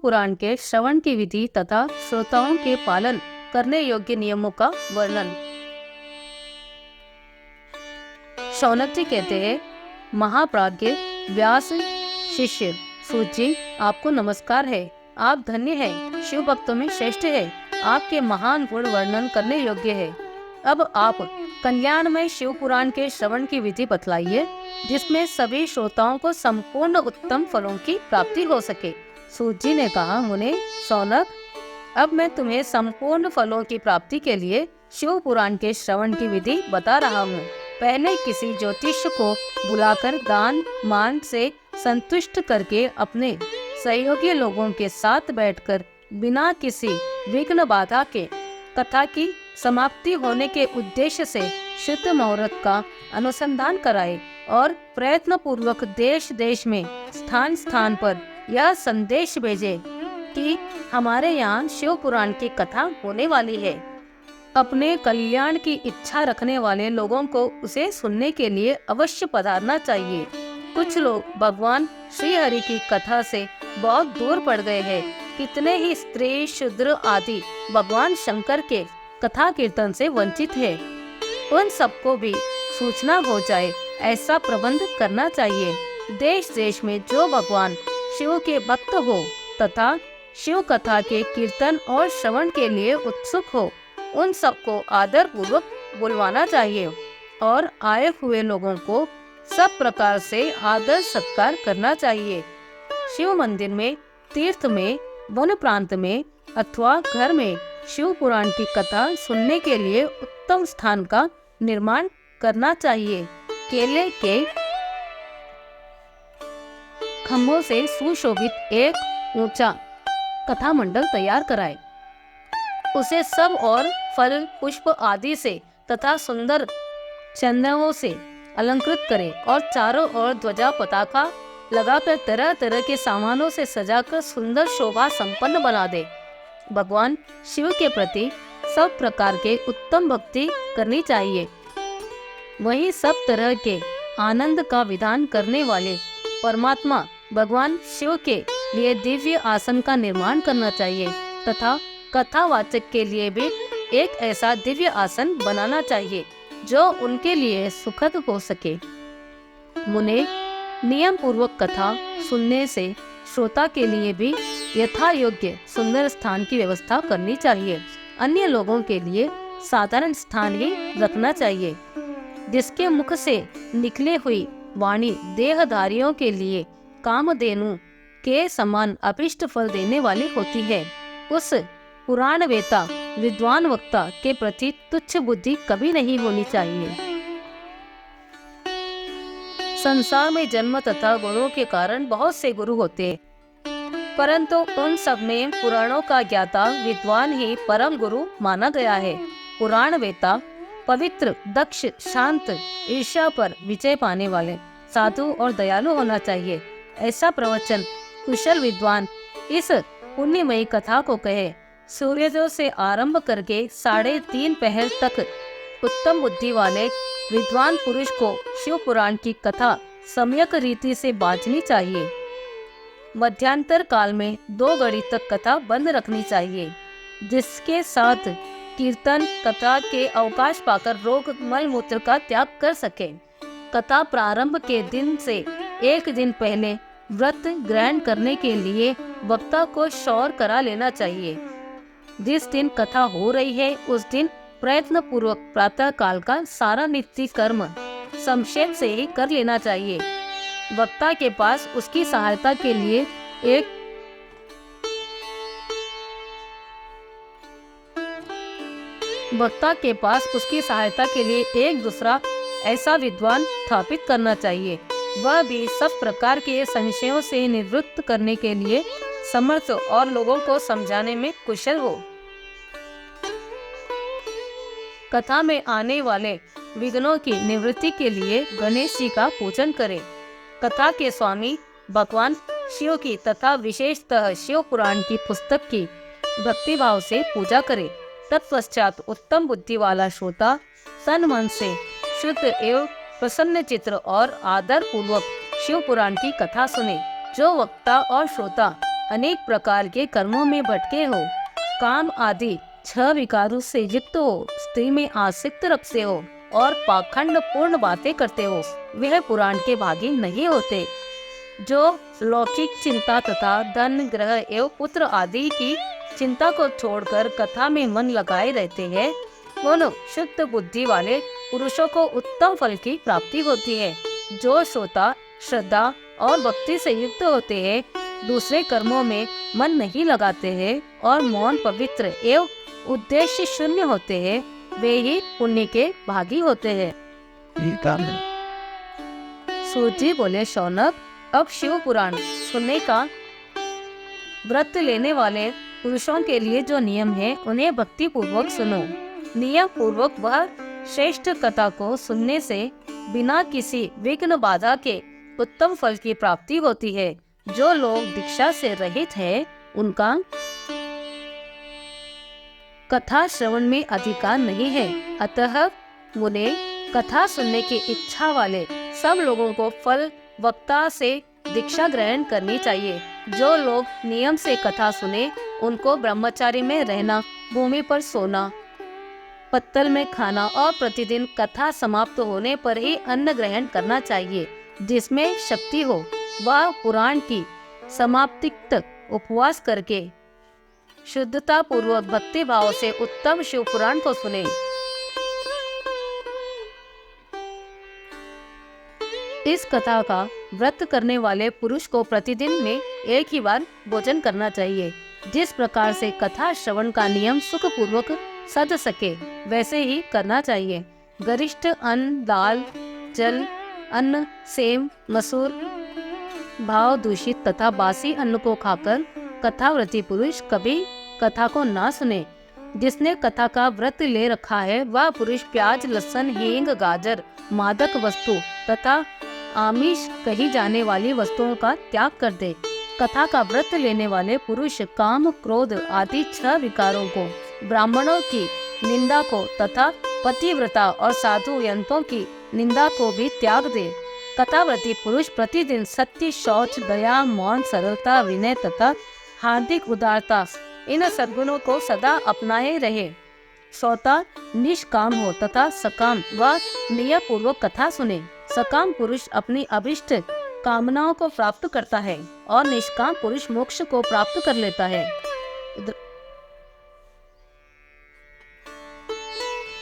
पुराण के श्रवण की विधि तथा श्रोताओं के पालन करने योग्य नियमों का वर्णन। शौनक जी कहते हैं, महाप्राज्ञ व्यास शिष्य सूत जी, आपको नमस्कार है। आप धन्य हैं, शिव भक्तों में श्रेष्ठ है। आपके महान गुण वर्णन करने योग्य है। अब आप कल्याणमय शिव पुराण के श्रवण की विधि बतलाइए, जिसमें सभी श्रोताओं को संपूर्ण उत्तम फलों की प्राप्ति हो सके। सूत जी ने कहा, मुने शौनक, अब मैं तुम्हें संपूर्ण फलों की प्राप्ति के लिए शिव पुराण के श्रवण की विधि बता रहा हूँ। पहले किसी ज्योतिष को बुलाकर दान मान से संतुष्ट करके अपने सहयोगी लोगों के साथ बैठकर बिना किसी विघ्न बाधा के कथा की समाप्ति होने के उद्देश्य से शुद्ध मुहूर्त का अनुसंधान कराए और प्रयत्न पूर्वक देश देश में स्थान स्थान पर यह संदेश भेजे कि हमारे यहाँ शिव पुराण की कथा होने वाली है। अपने कल्याण की इच्छा रखने वाले लोगों को उसे सुनने के लिए अवश्य पधारना चाहिए। कुछ लोग भगवान श्री हरि की कथा से बहुत दूर पड़ गए हैं। कितने ही स्त्री शूद्र आदि भगवान शंकर के कथा कीर्तन से वंचित है। उन सबको भी सूचना हो जाए, ऐसा प्रबंध करना चाहिए। देश देश में जो भगवान शिव के भक्त हो तथा शिव कथा के कीर्तन और श्रवण के लिए उत्सुक हो, उन सबको आदर पूर्वक बुलवाना चाहिए और आए हुए लोगों को सब प्रकार से आदर सत्कार करना चाहिए। शिव मंदिर में, तीर्थ में, वन प्रांत में अथवा घर में शिव पुराण की कथा सुनने के लिए उत्तम स्थान का निर्माण करना चाहिए। केले के खम्भों से सुशोभित एक ऊंचा कथा मंडल तैयार कराए। उसे सब और फल पुष्प आदि से तथा सुंदर चंदनों से अलंकृत करे और चारों ओर ध्वजा पताका लगाकर तरह तरह के सामानों से सजाकर सुंदर शोभा संपन्न बना दे। भगवान शिव के प्रति सब प्रकार के उत्तम भक्ति करनी चाहिए। वहीं सब तरह के आनंद का विधान करने वाले परमात्मा भगवान शिव के लिए दिव्य आसन का निर्माण करना चाहिए तथा कथावाचक के लिए भी एक ऐसा दिव्य आसन बनाना चाहिए जो उनके लिए सुखद हो सके। मुने, नियम पूर्वक कथा सुनने से श्रोता के लिए भी यथा योग्य सुंदर स्थान की व्यवस्था करनी चाहिए। अन्य लोगों के लिए साधारण स्थान ही रखना चाहिए। जिसके मुख से निकले हुई वाणी देहधारियों के लिए कामधेनु के समान अभिष्ट फल देने वाली होती है। उस पुराण वेता विद्वान वक्ता के प्रति तुच्छ बुद्धि कभी नहीं होनी चाहिए। संसार में जन्म तथा गुणों के कारण बहुत से गुरु होते हैं, परंतु उन सब में पुराणों का ज्ञाता विद्वान ही परम गुरु माना गया है। पुराण वेता पवित्र, दक्ष, शांत, ईर्ष्या पर विजय पाने वाले, साधु और दयालु होना चाहिए। ऐसा प्रवचन कुशल विद्वान इस पुण्यमयी कथा को कहे। सूर्योदय से आरंभ करके 3:30 पहर तक उत्तम बुद्धि वाले विद्वान पुरुष को शिव पुराण की कथा सम्यक रीति से बांचनी चाहिए। मध्यांतर काल में 2 घड़ी तक कथा बंद रखनी चाहिए, जिसके साथ कीर्तन कथा के अवकाश पाकर रोग मल मूत्र का त्याग कर सके। कथा प्रारंभ के दिन से 1 दिन पहले व्रत ग्रहण करने के लिए वक्ता को शौर करा लेना चाहिए। जिस दिन कथा हो रही है उस दिन प्रयत्न पूर्वक प्रातः काल का सारा नित्य कर्म संक्षेप से ही कर लेना चाहिए। वक्ता के पास उसकी सहायता के लिए एक दूसरा ऐसा विद्वान स्थापित करना चाहिए। वह भी सब प्रकार के संशयों से निवृत्त करने के लिए समर्थ और लोगों को समझाने में कुशल हो। कथा में आने वाले विघ्नों की निवृत्ति के लिए गणेश जी का पूजन करें। कथा के स्वामी भगवान शिव की तथा विशेषतः शिव पुराण की पुस्तक की भक्तिभाव से पूजा करें। तत्पश्चात उत्तम बुद्धि वाला श्रोता तन मन से शुद्ध एवं प्रसन्न चित्र और आदर पूर्वक शिव पुराण की कथा सुने। जो वक्ता और श्रोता अनेक प्रकार के कर्मों में भटके हो, काम आदि 6 विकारों से युक्त हो, स्त्री में आसक्त रखते हो और पाखंड पूर्ण बातें करते हो, वह पुराण के भागी नहीं होते। जो लौकिक चिंता तथा धन, ग्रह एवं पुत्र आदि की चिंता को छोड़कर कथा में मन लगाए रहते हैं, उन शुद्ध बुद्धि वाले पुरुषों को उत्तम फल की प्राप्ति होती है। जो श्रोता श्रद्धा और भक्ति से युक्त होते हैं, दूसरे कर्मों में मन नहीं लगाते हैं और मौन, पवित्र एवं उद्देश्य शून्य होते हैं, वे ही पुण्य के भागी होते हैं। सूत जी बोले, शौनक, अब शिव पुराण सुनने का व्रत लेने वाले पुरुषों के लिए जो नियम है, उन्हें भक्ति पूर्वक सुनो। नियम पूर्वक वह श्रेष्ठ कथा को सुनने से बिना किसी विघ्न बाधा के उत्तम फल की प्राप्ति होती है। जो लोग दीक्षा से रहित हैं, उनका कथा श्रवण में अधिकार नहीं है। अतः मुने, कथा सुनने की इच्छा वाले सब लोगों को फल वक्ता से दीक्षा ग्रहण करनी चाहिए। जो लोग नियम से कथा सुने, उनको ब्रह्मचारी में रहना, भूमि पर सोना, पत्तल में खाना और प्रतिदिन कथा समाप्त होने पर ही अन्न ग्रहण करना चाहिए। जिसमें शक्ति हो वह पुराण की समाप्ति तक उपवास करके शुद्धता पूर्वक भक्ति भाव से उत्तम शिव पुराण को सुने। इस कथा का व्रत करने वाले पुरुष को प्रतिदिन में एक ही बार भोजन करना चाहिए। जिस प्रकार से कथा श्रवण का नियम सुख पूर्वक सध सके, वैसे ही करना चाहिए। गरिष्ठ अन्न, दाल, जल, अन्न, सेम, मसूर, भाव दूषित तथा बासी अन्न को खाकर कथाव्रती पुरुष कभी कथा को ना सुने। जिसने कथा का व्रत ले रखा है, वह पुरुष प्याज, लहसुन, हींग, गाजर, मादक वस्तु तथा आमिष कही जाने वाली वस्तुओं का त्याग कर दे। कथा का व्रत लेने वाले पुरुष काम, क्रोध आदि 6 विकारों को, ब्राह्मणों की निंदा को तथा पतिव्रता और साधु यंत्रों की निंदा को भी त्याग दे। कथाव्रती पुरुष प्रतिदिन सत्य, शौच, दया, मौन, सरलता, विनय तथा हार्दिक उदारता, इन सद्गुणों को सदा अपनाए रहे। श्रोता निष्काम हो तथा सकाम व नियम पूर्वक कथा सुने। सकाम पुरुष अपनी अभिष्ट कामनाओं को प्राप्त करता है और निष्काम पुरुष मोक्ष को प्राप्त कर लेता है।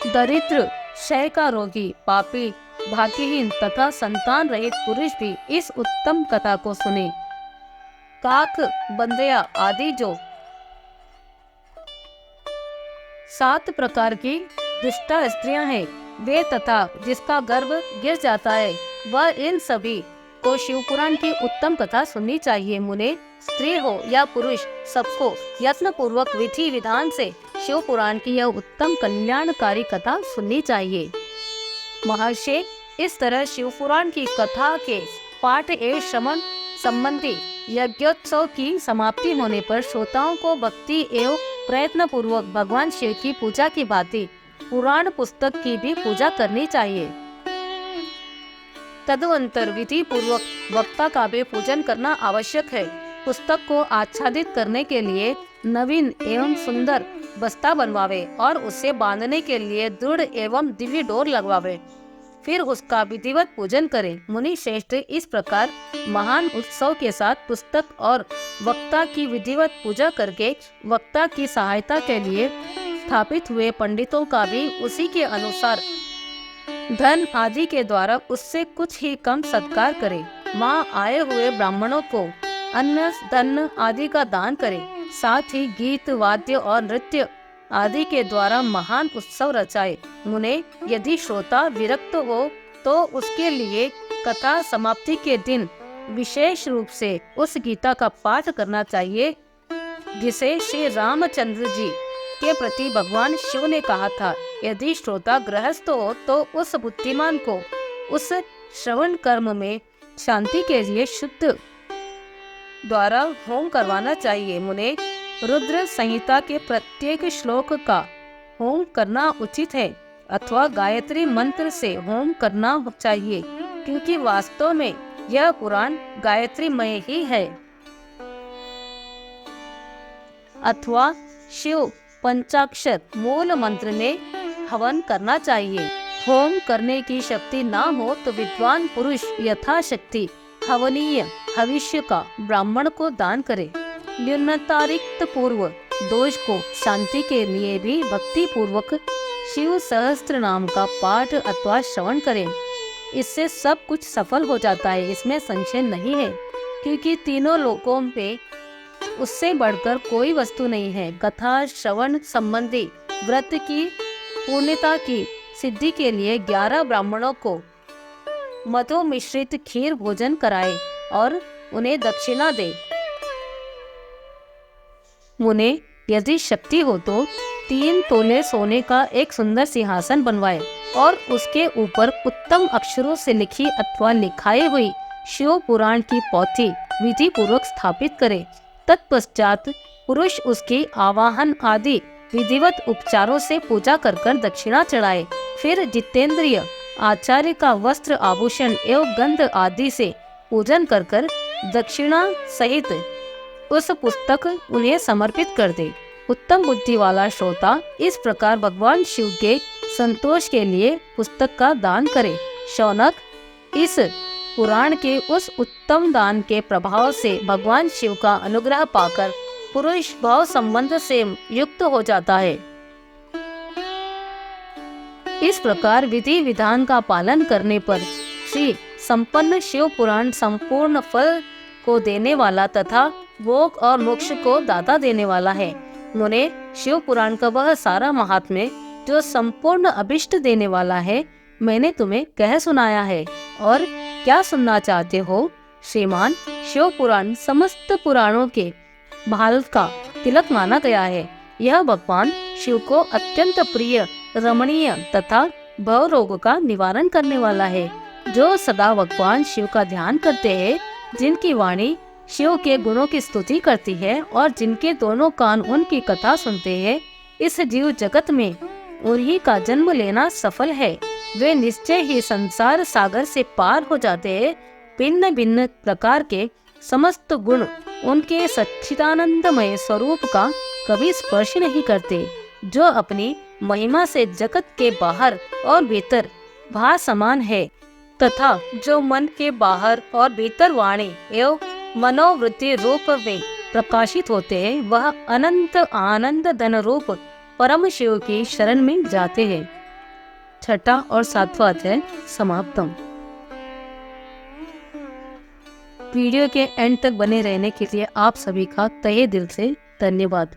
दरिद्र, क्षय का रोगी, पापी, भाग्यहीन तथा संतान रहित पुरुष भी इस उत्तम कथा को सुने। काक, बंदया आदि जो 7 प्रकार की दुष्टा स्त्रियां हैं, वे तथा जिसका गर्भ गिर जाता है, वह इन सभी को शिव पुराण की उत्तम कथा सुननी चाहिए। मुने, स्त्री हो या पुरुष, सबको यत्न पूर्वक विधि विधान से शिव पुराण की यह उत्तम कल्याणकारी कथा सुननी चाहिए। महर्षि, इस तरह शिव पुराण की कथा के पाठ एवं श्रवण संबंधी यज्ञोत्सव की समाप्ति होने पर श्रोताओं को भक्ति एवं प्रयत्न पूर्वक भगवान शिव की पूजा की भांति पुराण पुस्तक की भी पूजा करनी चाहिए। तदुअंतर विधि पूर्वक वक्ता का भी पूजन करना आवश्यक है। पुस्तक को आच्छादित करने के लिए नवीन एवं सुंदर बस्ता बनवावे और उसे बांधने के लिए दृढ़ एवं दिव्य डोर लगवावे, फिर उसका विधिवत पूजन करे। मुनि श्रेष्ठ, इस प्रकार महान उत्सव के साथ पुस्तक और वक्ता की विधिवत पूजा करके वक्ता की सहायता के लिए स्थापित हुए पंडितों का भी उसी के अनुसार धन आदि के द्वारा उससे कुछ ही कम सत्कार करे। वहाँ आए हुए ब्राह्मणों को अन्न, धन आदि का दान करे। साथ ही गीत, वाद्य और नृत्य आदि के द्वारा महान उत्सव रचाए। मुने, यदि श्रोता विरक्त हो तो उसके लिए कथा समाप्ति के दिन विशेष रूप से उस गीता का पाठ करना चाहिए जिसे श्री रामचंद्र जी के प्रति भगवान शिव ने कहा था। यदि श्रोता गृहस्थ हो तो उस बुद्धिमान को उस श्रवण कर्म में शांति के लिए शुद्ध द्वारा होम करवाना चाहिए। मुने, रुद्र संहिता के प्रत्येक श्लोक का होम करना उचित है अथवा गायत्री मंत्र से होम करना चाहिए, क्योंकि वास्तव में यह पुराण गायत्रीमय ही है। अथवा शिव पंचाक्षर मूल मंत्र में हवन करना चाहिए। होम करने की शक्ति ना हो तो विद्वान पुरुष यथाशक्ति हवनीय भविष्य का ब्राह्मण को दान करे। न्यूनतारिक्त पूर्व दोष को शांति के लिए भी भक्ति पूर्वक शिव सहस्त्र नाम का पाठ अथवा श्रवण करें। इससे सब कुछ सफल हो जाता है, इसमें संशय नहीं है, क्योंकि तीनों लोकों पे उससे बढ़कर कोई वस्तु नहीं है। कथा श्रवण संबंधी व्रत की पूर्णता की सिद्धि के लिए 11 ब्राह्मणों को मधु मिश्रित खीर भोजन कराए और उन्हें दक्षिणा दे। उन्हें यदि शक्ति हो तो 3 तोले सोने का एक सुंदर सिंहासन बनवाए और उसके ऊपर उत्तम अक्षरों से लिखी अथवा लिखाई हुई शिव पुराण की पोथी विधि पूर्वक स्थापित करे। तत्पश्चात पुरुष उसकी आवाहन आदि विधिवत उपचारों से पूजा कर दक्षिणा चढ़ाए। फिर जितेंद्रिय आचार्य का वस्त्र आभूषण एवं गंध आदि से पूजन कर दक्षिणा सहित उस पुस्तक उन्हें समर्पित कर दे। उत्तम बुद्धि वाला श्रोता इस प्रकार भगवान शिव के संतोष के लिए पुस्तक का दान करे। शौनक, इस पुराण के उस उत्तम दान के प्रभाव से भगवान शिव का अनुग्रह पाकर पुरुष भाव संबंध से युक्त हो जाता है। इस प्रकार विधि विधान का पालन करने पर श्री संपन्न शिव पुराण संपूर्ण फल को देने वाला तथा भोग और मोक्ष को दाता देने वाला है। उन्होंने शिव पुराण का वह सारा महात्म्य जो संपूर्ण अभिष्ट देने वाला है मैंने तुम्हें कह सुनाया है। और क्या सुनना चाहते हो श्रीमान? शिव पुराण समस्त पुराणों के भाल का तिलक माना गया है। यह भगवान शिव को अत्यंत प्रिय, रमणीय तथा भव रोग का निवारण करने वाला है। जो सदा भगवान शिव का ध्यान करते हैं, जिनकी वाणी शिव के गुणों की स्तुति करती है और जिनके दोनों कान उनकी कथा सुनते हैं, इस जीव जगत में उन्हीं का जन्म लेना सफल है। वे निश्चय ही संसार सागर से पार हो जाते हैं। भिन्न भिन्न प्रकार के समस्त गुण उनके सच्चिदानंदमय स्वरूप का कभी स्पर्श नहीं करते। जो अपनी महिमा से जगत के बाहर और भीतर भा समान है तथा जो मन के बाहर और भीतर वाणी एवं मनोवृत्ति रूप में प्रकाशित होते हैं, वह अनंत आनंद धन रूप परम शिव की शरण में जाते हैं। 6वां और 7वां अध्याय समाप्तम। वीडियो के एंड तक बने रहने के लिए आप सभी का तहे दिल से धन्यवाद।